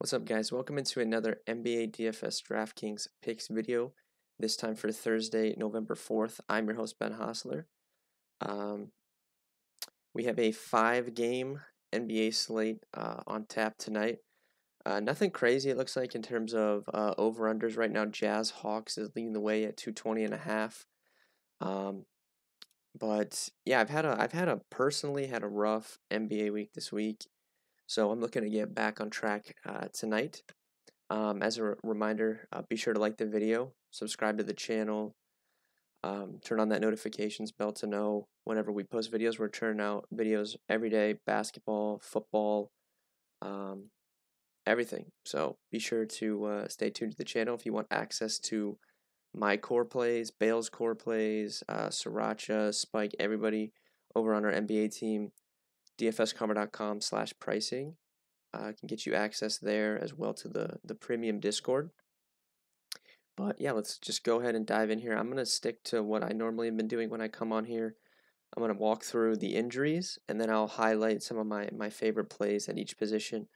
What's up, guys? Welcome into another NBA DFS DraftKings Picks video, this time for Thursday, November 4th. I'm your host, Ben Hostler. We have a 5-game NBA slate on tap tonight. Nothing crazy, it looks like, in terms of over-unders right now. Jazz Hawks is leading the way at 220.5. But yeah, I've personally had a rough NBA week this week, so I'm looking to get back on track tonight. As a reminder, be sure to like the video, subscribe to the channel, turn on that notifications bell to know whenever we post videos. We're turning out videos every day, basketball, football, everything. So be sure to stay tuned to the channel if you want access to my core plays, Bale's core plays, Sriracha, Spike, everybody over on our NBA team, dfskarma.com/pricing. Can get you access there as well to the premium Discord. But yeah, let's just go ahead and dive in here. I'm going to stick to what I normally have been doing when I come on here. I'm going to walk through the injuries, and then I'll highlight some of my favorite plays at each position.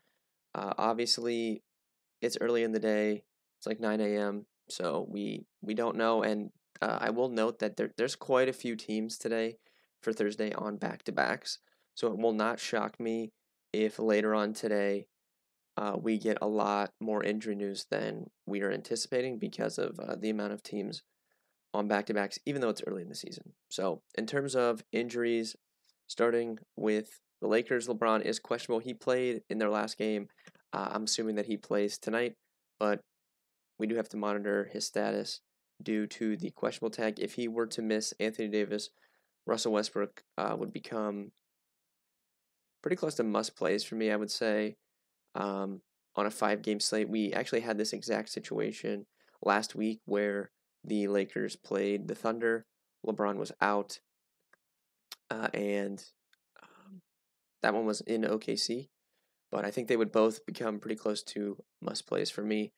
Obviously, it's early in the day. It's like 9 a.m., so we don't know. And I will note that there's quite a few teams today for Thursday on back-to-backs. So it will not shock me if later on today we get a lot more injury news than we are anticipating because of the amount of teams on back-to-backs, even though it's early in the season. So in terms of injuries, starting with the Lakers, LeBron is questionable. He played in their last game. I'm assuming that he plays tonight, but we do have to monitor his status due to the questionable tag. If he were to miss, Anthony Davis, Russell Westbrook would become pretty close to must-plays for me, I would say. On a 5-game slate, we actually had this exact situation last week where the Lakers played the Thunder. LeBron was out, and that one was in OKC. But I think they would both become pretty close to must-plays for me.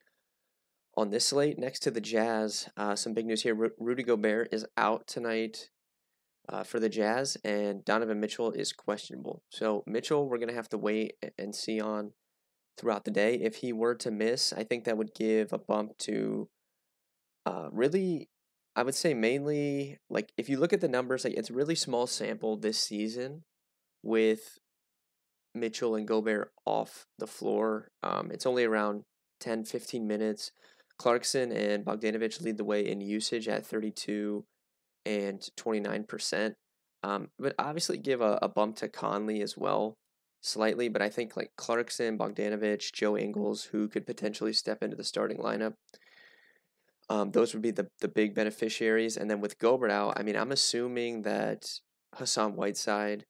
On this slate, next to the Jazz, some big news here. Rudy Gobert is out tonight for the Jazz, and Donovan Mitchell is questionable. So Mitchell, we're going to have to wait and see on throughout the day. If he were to miss, I think that would give a bump to really, I would say mainly, like, if you look at the numbers, like, it's a really small sample this season with Mitchell and Gobert off the floor. It's only around 10-15 minutes. Clarkson and Bogdanovic lead the way in usage at 32 and 29%. But obviously give a bump to Conley as well, slightly, but I think like Clarkson, Bogdanovic, Joe Ingles, who could potentially step into the starting lineup, those would be the big beneficiaries. And then with Gobert out, I mean, I'm assuming that Hassan Whiteside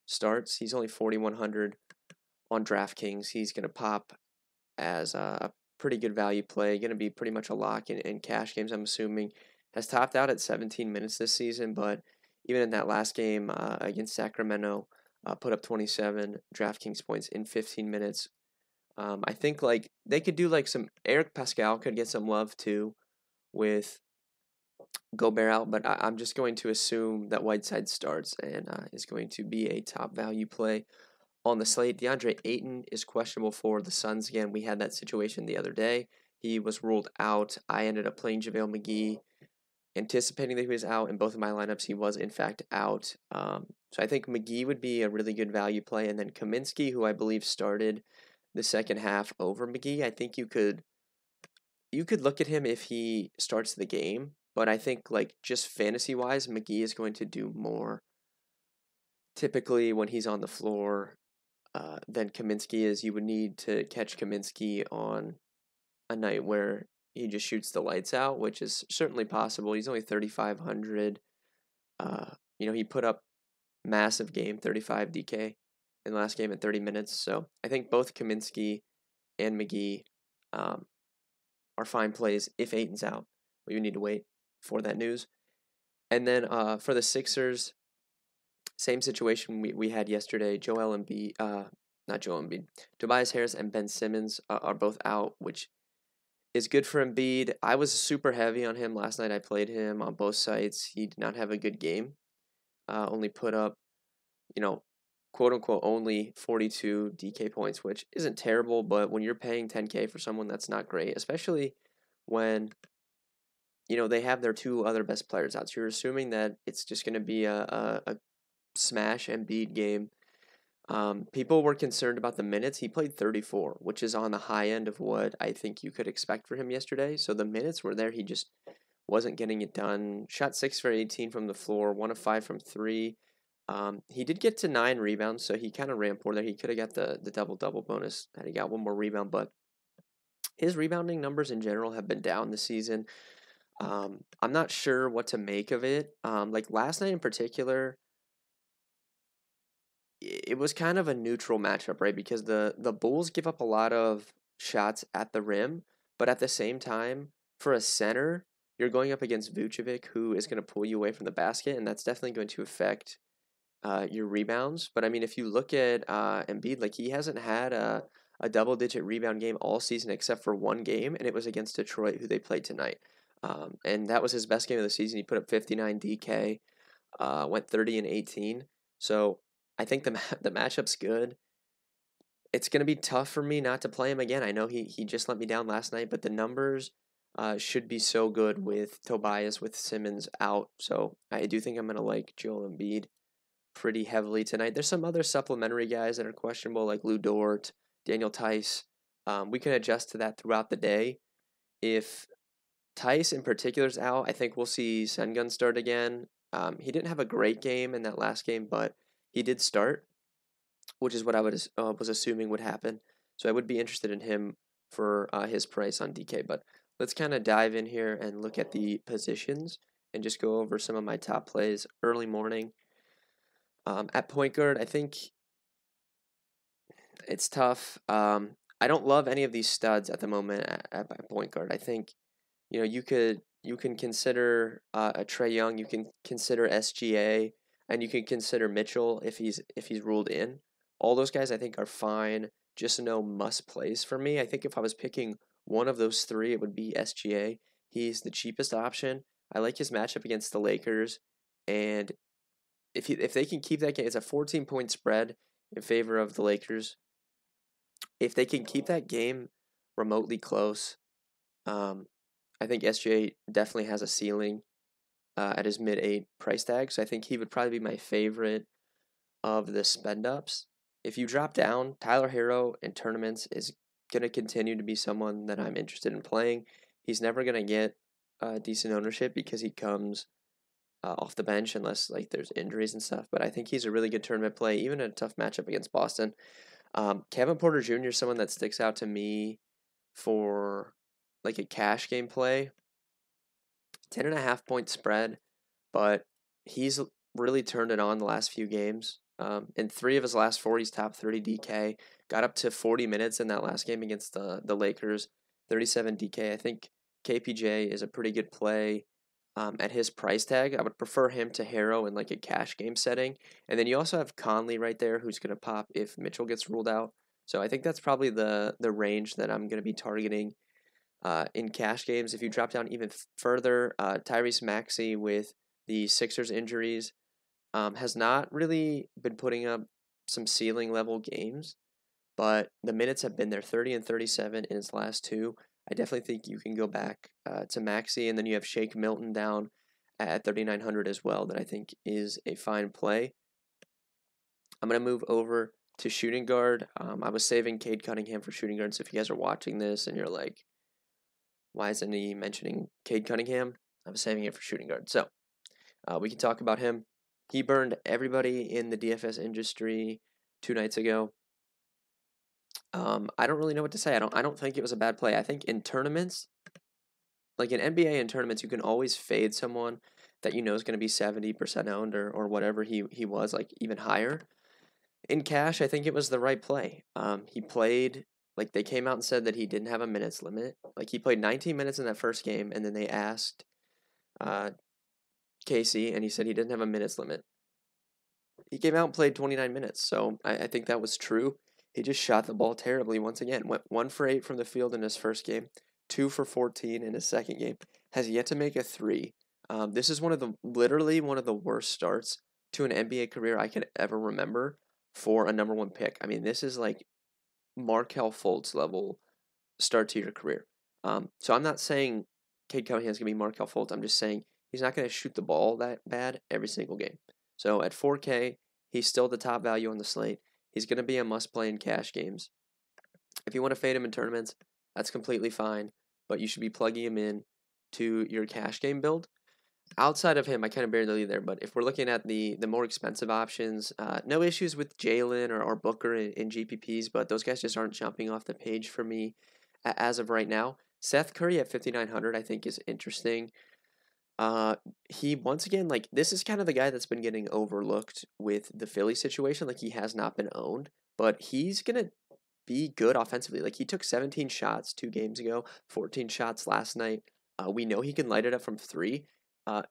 starts. He's only 4,100 on DraftKings. He's going to pop as a pretty good value play, going to be pretty much a lock in cash games, I'm assuming. Has topped out at 17 minutes this season, but even in that last game against Sacramento, put up 27 DraftKings points in 15 minutes. I think like they could do like some Eric Pascal could get some love too with Gobert out, but I'm just going to assume that Whiteside starts and is going to be a top value play on the slate. DeAndre Ayton is questionable for the Suns again. We had that situation the other day. He was ruled out. I ended up playing JaVale McGee, anticipating that he was out. In both of my lineups, he was in fact out. So I think McGee would be a really good value play. And then Kaminsky, who I believe started the second half over McGee, I think you could look at him if he starts the game. But I think like just fantasy-wise, McGee is going to do more typically when he's on the floor than Kaminsky is. You would need to catch Kaminsky on a night where he just shoots the lights out, which is certainly possible. He's only 3,500. He put up massive game, 35 DK in the last game in 30 minutes. So I think both Kaminsky and McGee are fine plays if Ayton's out. But you need to wait for that news. And then for the Sixers, same situation we had yesterday. Tobias Harris and Ben Simmons are both out, which is good for Embiid. I was super heavy on him last night. I played him on both sites. He did not have a good game. Only put up, quote unquote only 42 DK points, which isn't terrible, but when you're paying 10K for someone, that's not great, especially when they have their two other best players out. So you're assuming that it's just going to be a smash Embiid game. People were concerned about the minutes. He played 34, which is on the high end of what I think you could expect for him yesterday. So the minutes were there. He just wasn't getting it done. Shot 6 for 18 from the floor, 1 of 5 from 3. He did get to 9 rebounds, so he kind of ran poor there. He could have got the double-double bonus had he got one more rebound, but his rebounding numbers in general have been down this season. I'm not sure what to make of it. Like last night in particular, it was kind of a neutral matchup, right? Because the Bulls give up a lot of shots at the rim, but at the same time, for a center, you're going up against Vucevic, who is going to pull you away from the basket, and that's definitely going to affect your rebounds. But I mean, if you look at Embiid, like he hasn't had a double-digit rebound game all season except for one game, and it was against Detroit, who they played tonight. And that was his best game of the season. He put up 59 DK, went 30 and 18. So I think the matchup's good. It's going to be tough for me not to play him again. I know he just let me down last night, but the numbers should be so good with Tobias, with Simmons out. So I do think I'm going to like Joel Embiid pretty heavily tonight. There's some other supplementary guys that are questionable, like Lou Dort, Daniel Tice. We can adjust to that throughout the day. If Tice in particular is out, I think we'll see Sengun start again. He didn't have a great game in that last game, but he did start, which is what I was assuming would happen. So I would be interested in him for his price on DK. But let's kind of dive in here and look at the positions and just go over some of my top plays early morning. At point guard, I think it's tough. I don't love any of these studs at the moment at point guard. I think you can consider a Trae Young, you can consider SGA, and you can consider Mitchell if he's ruled in. All those guys I think are fine, just no must plays for me. I think if I was picking one of those three, it would be SGA. He's the cheapest option. I like his matchup against the Lakers, and if they can keep that game, it's a 14-point spread in favor of the Lakers. If they can keep that game remotely close, I think SGA definitely has a ceiling at his mid-8 price tag, so I think he would probably be my favorite of the spend-ups. If you drop down, Tyler Hero in tournaments is going to continue to be someone that I'm interested in playing. He's never going to get decent ownership because he comes off the bench unless like there's injuries and stuff, but I think he's a really good tournament play, even in a tough matchup against Boston. Kevin Porter Jr. is someone that sticks out to me for like a cash game play. 10.5-point spread, but he's really turned it on the last few games. In 3 of his last 4, he's top 30 DK. Got up to 40 minutes in that last game against the Lakers, 37 DK. I think KPJ is a pretty good play at his price tag. I would prefer him to Harrow in like a cash game setting. And then you also have Conley right there who's going to pop if Mitchell gets ruled out. So I think that's probably the range that I'm going to be targeting in cash games. If you drop down even further, Tyrese Maxey with the Sixers injuries has not really been putting up some ceiling level games, but the minutes have been there, 30 and 37 in his last 2. I definitely think you can go back to Maxey, and then you have Shake Milton down at 3,900 as well that I think is a fine play. I'm going to move over to shooting guard. I was saving Cade Cunningham for shooting guard, so if you guys are watching this and you're like, why isn't he mentioning Cade Cunningham? I was saving it for shooting guard. So we can talk about him. He burned everybody in the DFS industry 2 nights ago. I don't really know what to say. I don't think it was a bad play. I think in tournaments, like in NBA and tournaments, you can always fade someone that you know is going to be 70% owned or whatever he was, like even higher. In cash, I think it was the right play. He played, like they came out and said that he didn't have a minutes limit. Like he played 19 minutes in that first game, and then they asked Casey, and he said he didn't have a minutes limit. He came out and played 29 minutes, so I think that was true. He just shot the ball terribly once again. Went 1 for 8 from the field in his first game, 2 for 14 in his second game. Has yet to make a 3. This is literally one of the worst starts to an NBA career I can ever remember. for a number one pick. I mean, this is like Markelle Fultz level start to your career. So I'm not saying Cade Cunningham's going to be Markelle Fultz. I'm just saying he's not going to shoot the ball that bad every single game. So at 4K, he's still the top value on the slate. He's going to be a must-play in cash games. If you want to fade him in tournaments, that's completely fine, but you should be plugging him in to your cash game build. Outside of him, I kind of buried the lead there, but if we're looking at the more expensive options, no issues with Jalen or Booker in GPPs, but those guys just aren't jumping off the page for me as of right now. Seth Curry at 5,900 I think is interesting. He once again, like, this is kind of the guy that's been getting overlooked with the Philly situation. Like, he has not been owned, but he's gonna be good offensively. Like, he took 17 shots 2 games ago, 14 shots last night. We know he can light it up from three.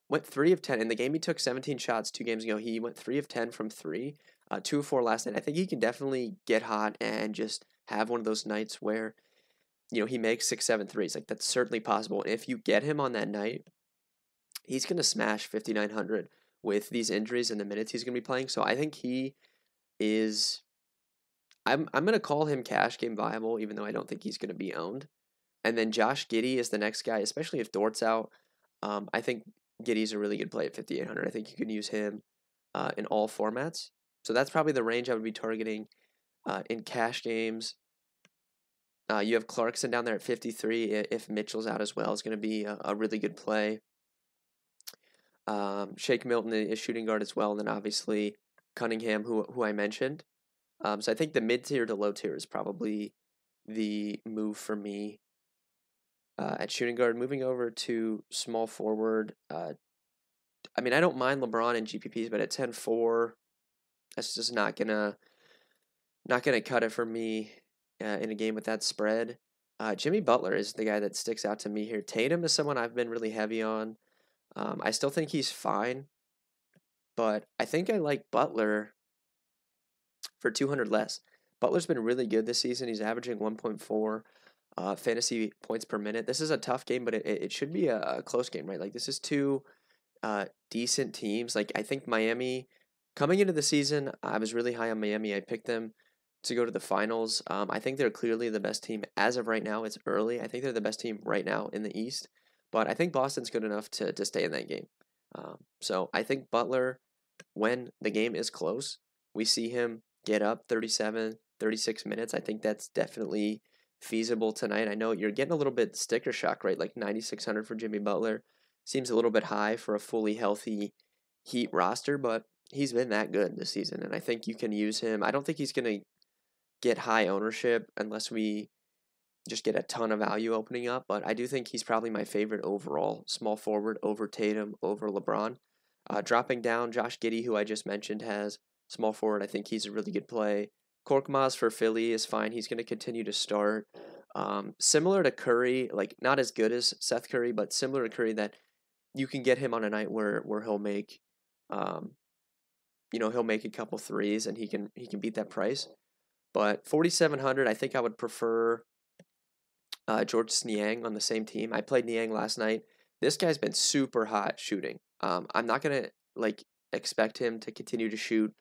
Went 3 of 10 in the game. He took 17 shots 2 games ago. He went 3 of 10 from three. 2 of 4 last night. I think he can definitely get hot and just have one of those nights where, he makes 6, 7 threes. Like, that's certainly possible. And if you get him on that night, he's going to smash 5,900 with these injuries and the minutes he's going to be playing. So I think he is. I'm going to call him cash game viable, even though I don't think he's going to be owned. And then Josh Giddey is the next guy, especially if Dort's out. I think Giddey's a really good play at 5,800. I think you can use him in all formats. So that's probably the range I would be targeting in cash games. You have Clarkson down there at 53. If Mitchell's out as well, is going to be a really good play. Shake Milton is shooting guard as well, and then obviously Cunningham, who I mentioned. So I think the mid tier to low tier is probably the move for me at shooting guard. Moving over to small forward. I mean, I don't mind LeBron in GPPs, but at 10-4, that's just not gonna cut it for me in a game with that spread. Jimmy Butler is the guy that sticks out to me here. Tatum is someone I've been really heavy on. I still think he's fine, but I think I like Butler for 200 less. Butler's been really good this season. He's averaging 1.4 fantasy points per minute. This is a tough game, but it should be a close game, right? Like, this is two decent teams. Like, I think Miami, coming into the season, I was really high on Miami. I picked them to go to the finals. I think they're clearly the best team as of right now. It's early. I think they're the best team right now in the East. But I think Boston's good enough to stay in that game. So I think Butler, when the game is close, we see him get up 37, 36 minutes. I think that's definitely feasible tonight. I know you're getting a little bit sticker shock, right? Like 9,600 for Jimmy Butler. Seems a little bit high for a fully healthy Heat roster, but he's been that good this season, and I think you can use him. I don't think he's going to get high ownership unless we just get a ton of value opening up, but I do think he's probably my favorite overall small forward over Tatum, over LeBron. Dropping down, Josh Giddey, who I just mentioned, has small forward. I think he's a really good play. Korkmaz for Philly is fine. He's going to continue to start. Similar to Curry, like not as good as Seth Curry, but similar to Curry, that you can get him on a night where he'll make, he'll make a couple threes and he can beat that price. But 4,700, I think I would prefer George Snyang on the same team. I played Niang last night. This guy's been super hot shooting. I'm not going to expect him to continue to shoot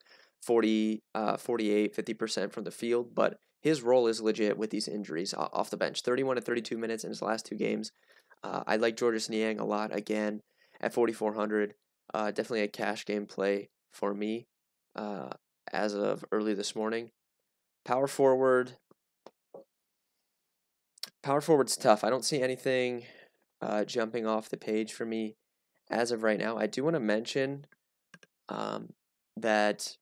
40, 48, 50% from the field, but his role is legit with these injuries off the bench. 31 to 32 minutes in his last 2 games. I like George Niang a lot again at 4,400. Definitely a cash game play for me as of early this morning. Power forward's tough. I don't see anything jumping off the page for me as of right now. I do want to mention that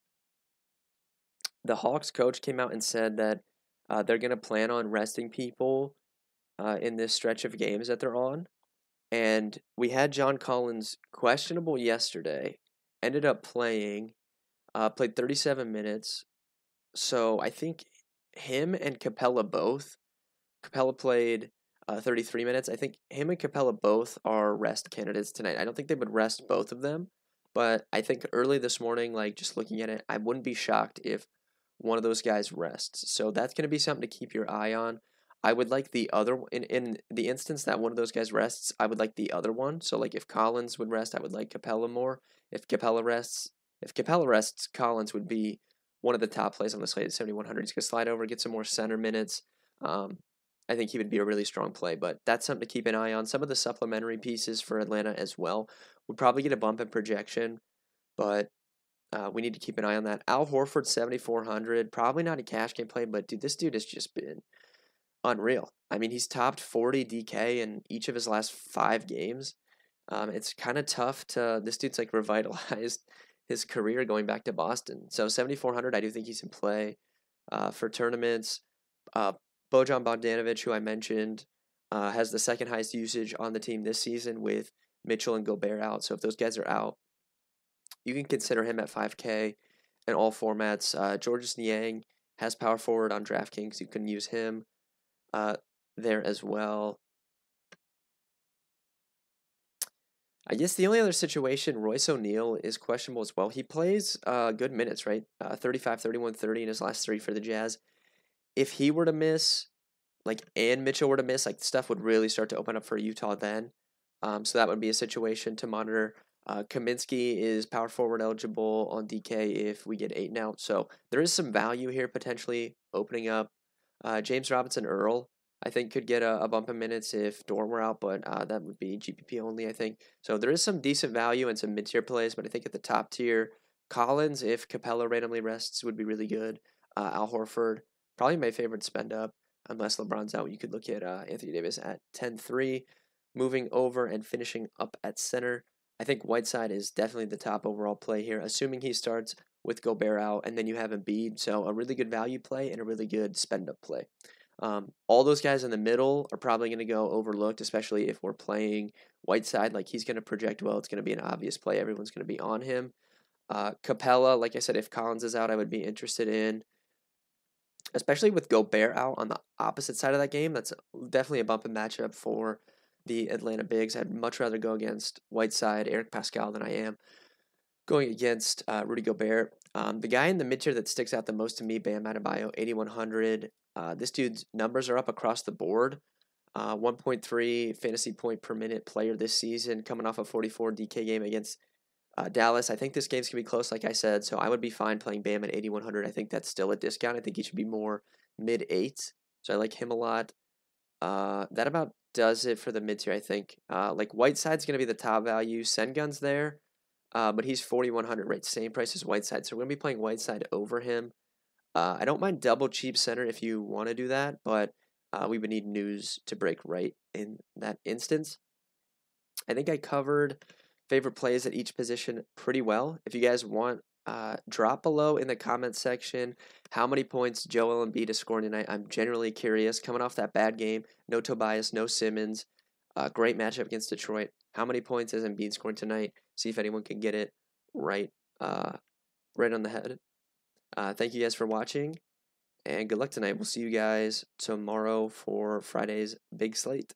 the Hawks coach came out and said that they're going to plan on resting people in this stretch of games that they're on. And we had John Collins questionable yesterday, ended up played 37 minutes. So I think him and Capella played 33 minutes. I think him and Capella both are rest candidates tonight. I don't think they would rest both of them, but I think early this morning, just looking at it, I wouldn't be shocked if one of those guys rests. So that's going to be something to keep your eye on. I would like the other in the instance that one of those guys rests, I would like the other one. So if Collins would rest, I would like Capella more. If Capella rests, Collins would be one of the top plays on the slate at 7,100. He's going to slide over, get some more center minutes. I think he would be a really strong play, but that's something to keep an eye on. Some of the supplementary pieces for Atlanta as well would probably get a bump in projection, but we need to keep an eye on that. Al Horford, 7,400. Probably not a cash game play, but dude, this dude has just been unreal. I mean, he's topped 40 DK in each of his last 5 games. It's kind of tough to, this dude's like revitalized his career going back to Boston. So 7,400, I do think he's in play for tournaments. Bojan Bogdanovic, who I mentioned, has the second highest usage on the team this season with Mitchell and Gobert out. So if those guys are out, you can consider him at 5K in all formats. Georges Niang has power forward on DraftKings. You can use him there as well. I guess the only other situation, Royce O'Neal is questionable as well. He plays good minutes, right? 35, 31, 30 in his last 3 for the Jazz. If he were to miss, and Mitchell were to miss, stuff would really start to open up for Utah then. So that would be a situation to monitor. Kaminsky is power forward eligible on DK if we get 8 and out. So there is some value here potentially opening up. James Robinson Earl, I think, could get a bump in minutes if Dorn were out, but that would be GPP only, I think. So there is some decent value and some mid-tier plays, but I think at the top tier, Collins, if Capella randomly rests, would be really good. Al Horford, probably my favorite spend up. Unless LeBron's out, you could look at Anthony Davis at 10-3. Moving over and finishing up at center, I think Whiteside is definitely the top overall play here, assuming he starts with Gobert out, and then you have Embiid. So a really good value play and a really good spend up play. All those guys in the middle are probably going to go overlooked, especially if we're playing Whiteside. He's going to project well. It's going to be an obvious play. Everyone's going to be on him. Capella, like I said, if Collins is out, I would be interested in. Especially with Gobert out on the opposite side of that game, that's definitely a bump in matchup for the Atlanta Bigs. I'd much rather go against Whiteside, Eric Pascal, than I am going against Rudy Gobert. The guy in the mid-tier that sticks out the most to me, Bam Adebayo, 8,100. This dude's numbers are up across the board. 1.3 fantasy point per minute player this season, coming off a 44 DK game against Dallas. I think this game's going to be close, like I said, so I would be fine playing Bam at 8,100. I think that's still a discount. I think he should be more mid-8s, so I like him a lot. That about does it for the mid-tier, I think. Whiteside's going to be the top value. Sengun's there, but he's 4,100, right? Same price as Whiteside, so we're going to be playing Whiteside over him. I don't mind double cheap center if you want to do that, but we would need news to break right in that instance. I think I covered favorite plays at each position pretty well. If you guys want, drop below in the comments section how many points Joel Embiid is scoring tonight. I'm generally curious. Coming off that bad game, no Tobias, no Simmons, great matchup against Detroit. How many points is Embiid scoring tonight? See if anyone can get it right, right on the head. Thank you guys for watching, and good luck tonight. We'll see you guys tomorrow for Friday's big slate.